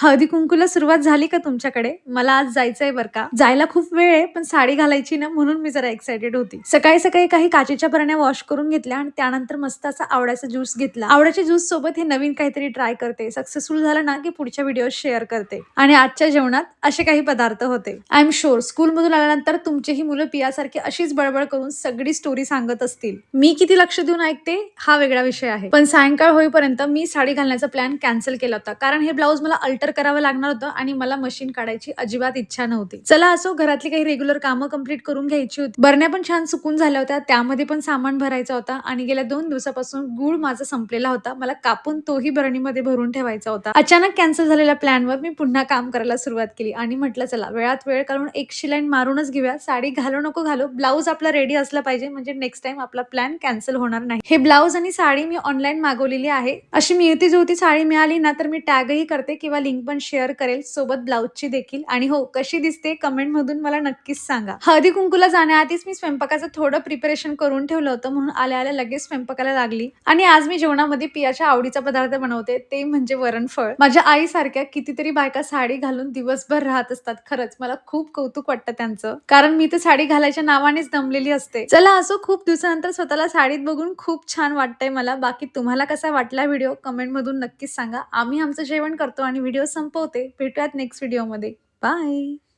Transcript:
हळदी कुंकूला सुरुवात झाली का तुमच्याकडे? मला आज जायचंय बरं का. जायला खूप वेळ आहे, पण साडी घालायची ना म्हणून मी जरा एक्साइटेड होती. सकाळी सकाळी काही काचेच्या बरण्या वॉश करून घेतल्या आणि त्यानंतर मस्त असा आवळ्याचा ज्यूस घेतला. आवळ्याच्या ज्यूस सोबत हे नवीन काहीतरी ट्राय करते. सक्सेसफुल झालं ना की पुढच्या व्हिडिओ शेअर करते. आणि आजच्या जेवणात असे काही पदार्थ होते. आय एम शुअर स्कूलमधून आल्यानंतर तुमचीही मुलं पियासारखी अशीच बडबड करून सगळी स्टोरी सांगत असतील. मी किती लक्ष देऊन ऐकते हा वेगळा विषय आहे. पण सायंकाळ होईपर्यंत मी साडी घालण्याचा प्लॅन कॅन्सल केला होता, कारण हे ब्लाऊज मला अल्टर करावं लागणार होतं आणि मला मशीन काढायची अजिबात इच्छा नव्हती. चला असो, घरातली काही रेग्युलर कामं कंप्लीट करून घ्यायची होती. बरण्या पण छान सुकून झाल्या होत्या, त्यामध्ये पण सामान भरायचा होता आणि गेल्या 2 दिवसापासून गूळ माझा संपलेला होता. मला कापून तोही बरणीमध्ये भरून ठेवायचा होता. अचानक कॅन्सल झालेल्या प्लॅनवर मी पुन्हा काम करायला सुरुवात केली आणि म्हटलं चला वेळात वेळ काढून एक शिलाईन मारूनच घेऊया. साडी घालू नको घालू, ब्लाऊज आपला रेडी असला पाहिजे, म्हणजे नेक्स्ट टाइम आपला प्लॅन कॅन्सल होणार नाही. हे ब्लाऊज आणि साडी मी ऑनलाईन मागवलेली आहे. अशी मिळती जुळती साडी मिळाली ना तर मी टॅगही करते किंवा लिंक पण शेअर करेल, सोबत ब्लाऊजची देखील. आणि हो, कशी दिसते कमेंट मधून मला नक्कीच सांगा. हळदी कुंकूला जाण्याआधीच मी स्वयंपाकाचं थोडं प्रिपरेशन करून ठेवलं होतं, म्हणून आल्या आल्या लगेच स्वयंपाकाला लागली. आणि आज मी जेवणामध्ये पियाच्या आवडीचा पदार्थ बनवते, ते म्हणजे वरणफळ. माझ्या आईसारख्या कितीतरी बायका साडी घालून दिवसभर राहत असतात. खरंच मला खूप कौतुक वाटतं त्यांचं, कारण मी तर साडी घालायच्या नावानेच दमलेली असते. चला असो, खूप दिवसानंतर स्वतःला साडीत बघून खूप छान वाटतंय मला. बाकी तुम्हाला कसा वाटला व्हिडिओ कमेंट मधून नक्कीच सांगा. आम्ही आमचं जेवण करतो आणि व्हिडिओ संपवते. भेटूयात नेक्स्ट व्हिडिओमध्ये. बाय.